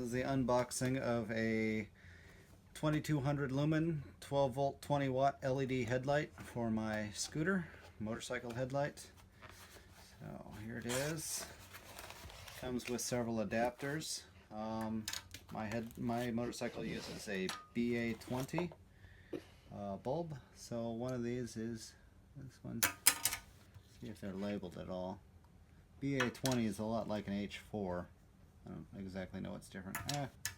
This is the unboxing of a 2200 lumen 12 volt 20 watt LED headlight for my scooter, motorcycle headlight. So here it is. Comes with several adapters. My motorcycle uses a BA20 bulb. So one of these is this one. See if they're labeled at all. BA20 is a lot like an H4. I don't exactly know what's different.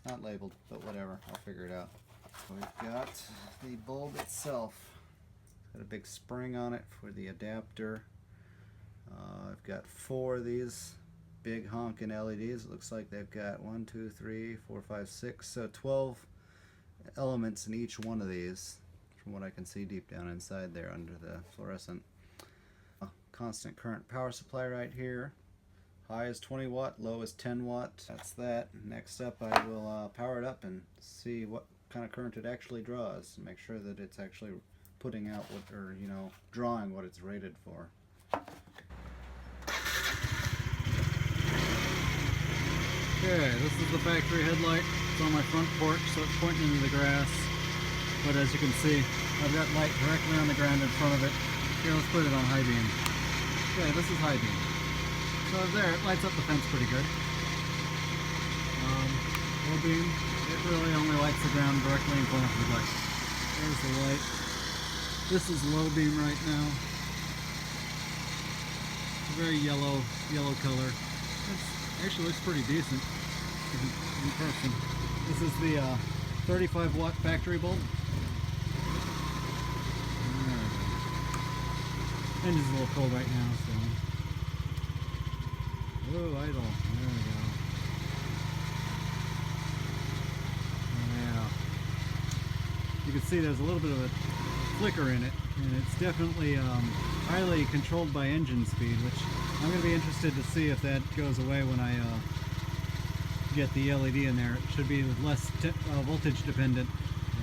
Not labeled, but whatever. I'll figure it out. So we've got the bulb itself. Got a big spring on it for the adapter. I've got 4 of these big honking LEDs. It looks like they've got 1, 2, 3, 4, 5, 6, so 12 elements in each one of these, from what I can see deep down inside there under the fluorescent. Constant current power supply right here. High is 20 watt, low is 10 watt. That's that. Next up, I will power it up and see what kind of current it actually draws. Make sure that it's actually putting out what, or drawing what it's rated for. Okay, this is the factory headlight. It's on my front porch, so it's pointing into the grass. But as you can see, I've got light directly on the ground in front of it. Here, let's put it on high beam. Okay, this is high beam. So there, it lights up the fence pretty good. Low beam, it really only lights the ground directly in front of the light. There's the light. This is low beam right now. It's a very yellow color. It actually looks pretty decent in person. This is the 35 watt factory bulb. Engine's a little cold right now, so. Whoa, idle. There we go. Yeah. You can see there's a little bit of a flicker in it, and it's definitely highly controlled by engine speed, which I'm going to be interested to see if that goes away when I get the LED in there. It should be less voltage dependent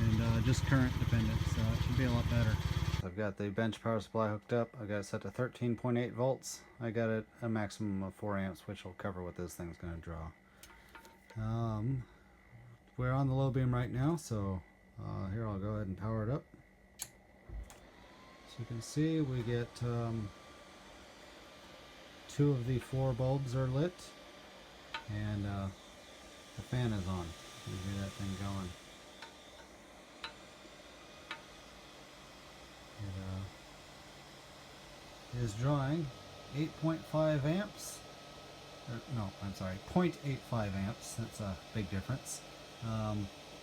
and just current dependent, so it should be a lot better. I've got the bench power supply hooked up. I've got it set to 13.8 volts. I got it a maximum of 4 amps, which will cover what this thing's going to draw. We're on the low beam right now, so here I'll go ahead and power it up. So you can see we get 2 of the 4 bulbs are lit, and the fan is on. You can hear that thing going. It is drawing 8.5 amps. No, I'm sorry, 0.85 amps. That's a big difference.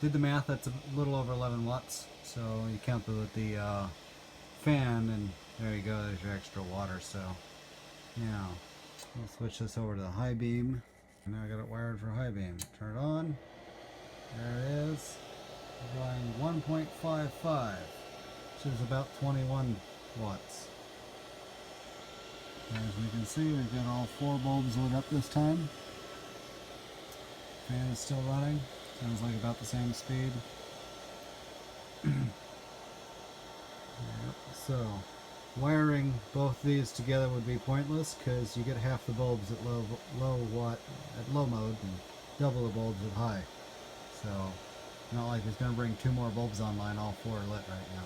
Did the math, that's a little over 11 watts. So you count the fan, and there you go, there's your extra water. So now, we'll switch this over to the high beam. And now I got it wired for high beam. Turn it on. There it is. Drawing 1.55. which is about 21 watts. As we can see, we've got all 4 bulbs lit up this time. Fan is still running. Sounds like about the same speed. Yep. So, wiring both these together would be pointless because you get half the bulbs at low mode and double the bulbs at high. So, not like it's going to bring 2 more bulbs online. All 4 are lit right now.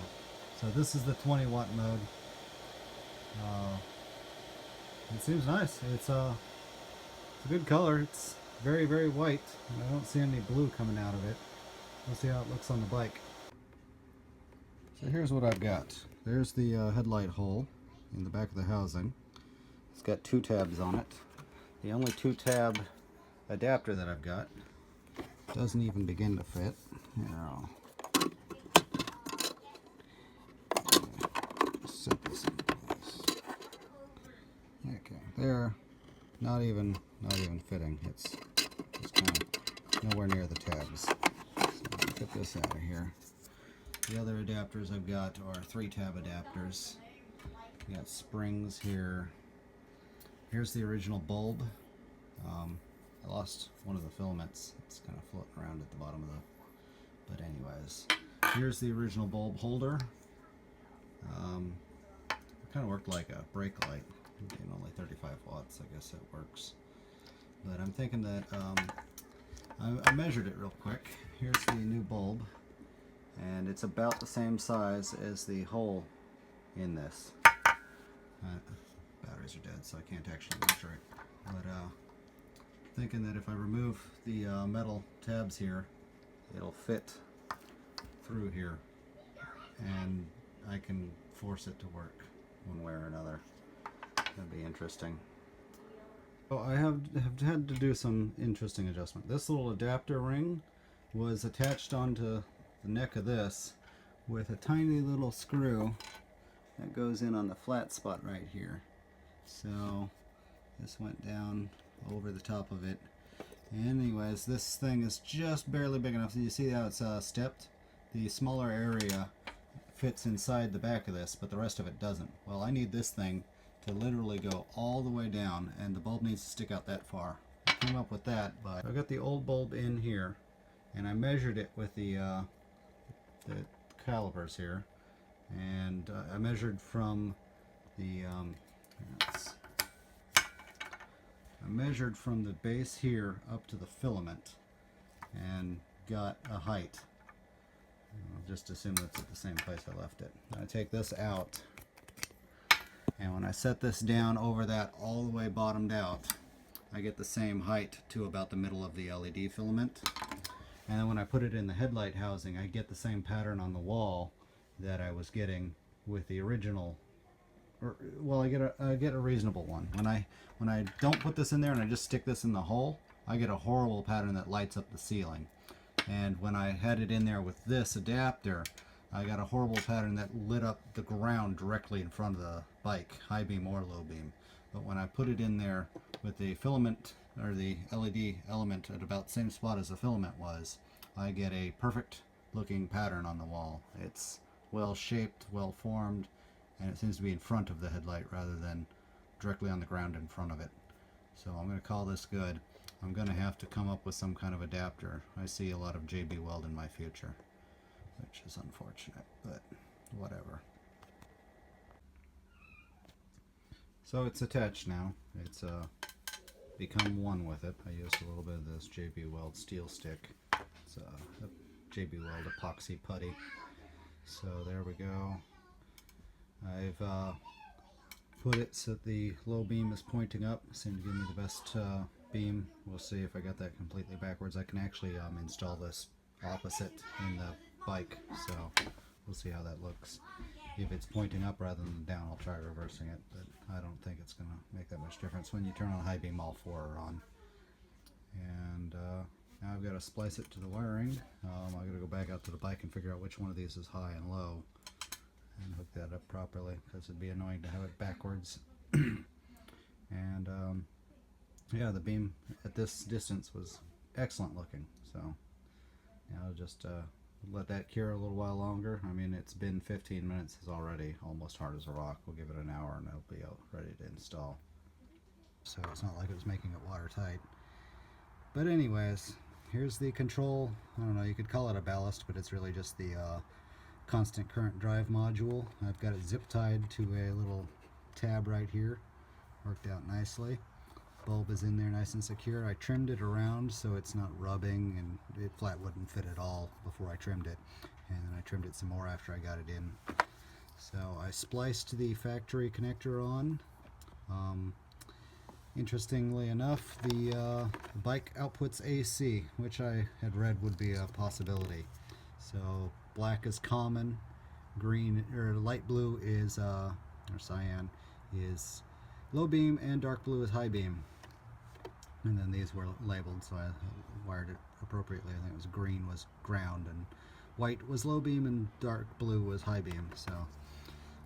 So this is the 20 watt mode. It seems nice. It's a good color. It's very, very white. I don't see any blue coming out of it. We'll see how it looks on the bike. So here's what I've got. There's the headlight hole in the back of the housing. It's got 2 tabs on it. The only 2 tab adapter that I've got doesn't even begin to fit. Here, I'll set this in place. Okay, there. Not even fitting. It's just kind of nowhere near the tabs. So I'll get this out of here. The other adapters I've got are 3 tab adapters. We got springs here. Here's the original bulb. I lost one of the filaments. It's kind of floating around at the bottom of the... But anyways, here's the original bulb holder. It kind of worked like a brake light. Again, only 35 watts. I guess that works. But I'm thinking that I measured it real quick. Here's the new bulb, and it's about the same size as the hole in this. Batteries are dead, so I can't actually measure it. But thinking that if I remove the metal tabs here, it'll fit through here, and I can force it to work one way or another. That'd be interesting. So I have had to do some interesting adjustment. This little adapter ring was attached onto the neck of this with a tiny little screw that goes in on the flat spot right here. So this went down over the top of it. Anyways, this thing is just barely big enough. So you see how it's stepped? The smaller area fits inside the back of this, but the rest of it doesn't. Well, I need this thing to literally go all the way down, and the bulb needs to stick out that far. I came up with that, but I got the old bulb in here, and I measured it with the calipers here, and I measured from the I measured from the base here up to the filament, and got a height. I'll just assume that's at the same place I left it. I take this out, and when I set this down over that all the way bottomed out, I get the same height to about the middle of the LED filament. And then when I put it in the headlight housing, I get the same pattern on the wall that I was getting with the original. Well, I get a reasonable one. When I don't put this in there and I just stick this in the hole, I get a horrible pattern that lights up the ceiling. And when I had it in there with this adapter, I got a horrible pattern that lit up the ground directly in front of the bike, high beam or low beam. But when I put it in there with the filament, or the LED element at about the same spot as the filament was, I get a perfect looking pattern on the wall. It's well shaped, well formed, and it seems to be in front of the headlight rather than directly on the ground in front of it. So I'm going to call this good. I'm going to have to come up with some kind of adapter. I see a lot of JB Weld in my future, which is unfortunate, but whatever. So it's attached now. It's become one with it. I used a little bit of this JB Weld steel stick. It's a JB Weld epoxy putty. So there we go. I've put it so that the low beam is pointing up. Seemed to give me the best beam. We'll see if I got that completely backwards. I can actually install this opposite in the bike, so we'll see how that looks. If it's pointing up rather than down, I'll try reversing it, but I don't think it's going to make that much difference. When you turn on high beam, all four are on. And now I've got to splice it to the wiring. I've got to go back out to the bike and figure out which one of these is high and low and hook that up properly, because it'd be annoying to have it backwards. And yeah, the beam at this distance was excellent looking, so now I'll just let that cure a little while longer. I mean, it's been 15 minutes. It's already almost hard as a rock. We'll give it an hour and it'll be out ready to install. So it's not like it was making it watertight. But anyways, here's the control. I don't know, you could call it a ballast, but it's really just the constant current drive module. I've got it zip tied to a little tab right here. Worked out nicely. Bulb is in there nice and secure. I trimmed it around so it's not rubbing, and it flat wouldn't fit at all before I trimmed it. And then I trimmed it some more after I got it in. So I spliced the factory connector on. Interestingly enough, the bike outputs AC, which I had read would be a possibility. So black is common, green or light blue is or cyan is low beam, and dark blue is high beam. And then these were labeled, so I wired it appropriately. I think it was green was ground, and white was low beam, and dark blue was high beam. So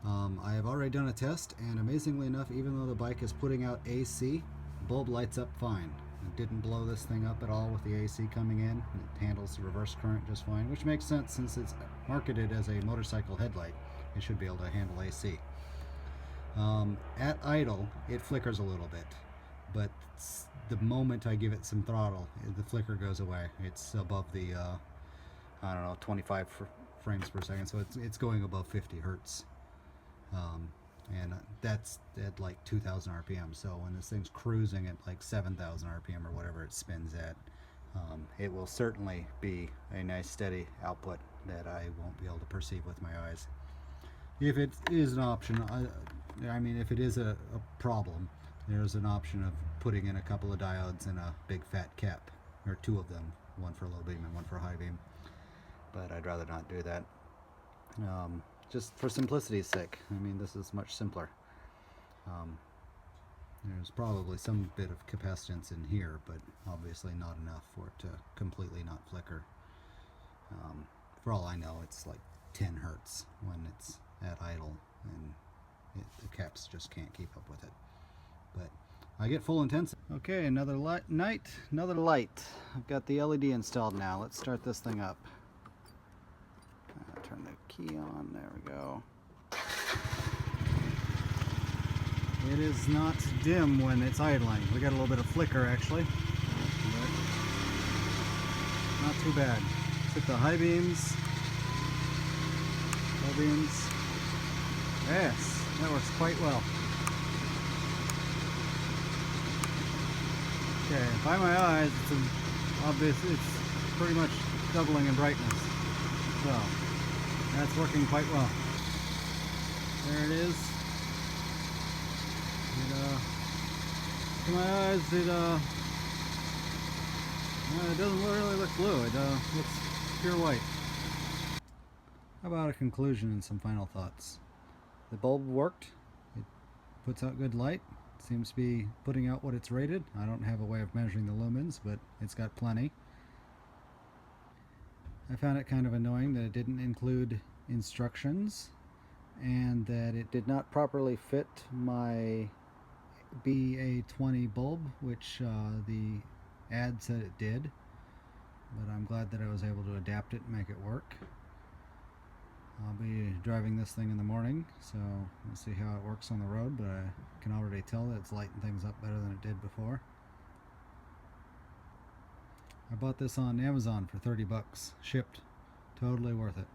I have already done a test, and amazingly enough, even though the bike is putting out AC, the bulb lights up fine. It didn't blow this thing up at all with the AC coming in. It handles the reverse current just fine, which makes sense since it's marketed as a motorcycle headlight. It should be able to handle AC. At idle, it flickers a little bit, but the moment I give it some throttle, the flicker goes away. It's above the, I don't know, 25 frames per second, so it's going above 50 hertz. And that's at like 2,000 RPM, so when this thing's cruising at like 7,000 RPM or whatever it spins at, it will certainly be a nice steady output that I won't be able to perceive with my eyes. If it is an option, I mean, if it is a problem, there's an option of putting in a couple of diodes in a big fat cap, or two of them, one for low beam and one for high beam, but I'd rather not do that. Just for simplicity's sake. I mean, this is much simpler. There's probably some bit of capacitance in here, but obviously not enough for it to completely not flicker. For all I know, it's like 10 hertz when it's at idle, and the caps just can't keep up with it. But I get full intensity. Okay, another light. I've got the LED installed now. Let's start this thing up. Turn the key on. There we go. It is not dim when it's idling. We got a little bit of flicker actually, but not too bad. Took the high beams, low beams. Yes, that works quite well. Okay, by my eyes, it's pretty much doubling in brightness. So that's working quite well. There it is. To my eyes, it doesn't really look blue. It looks pure white. How about a conclusion and some final thoughts? The bulb worked. It puts out good light. It seems to be putting out what it's rated. I don't have a way of measuring the lumens, but it's got plenty. I found it kind of annoying that it didn't include instructions and that it did not properly fit my BA20 bulb, which the ad said it did, but I'm glad that I was able to adapt it and make it work. I'll be driving this thing in the morning, so we'll see how it works on the road, but I can already tell that it's lighting things up better than it did before. I bought this on Amazon for 30 bucks, shipped. Totally worth it.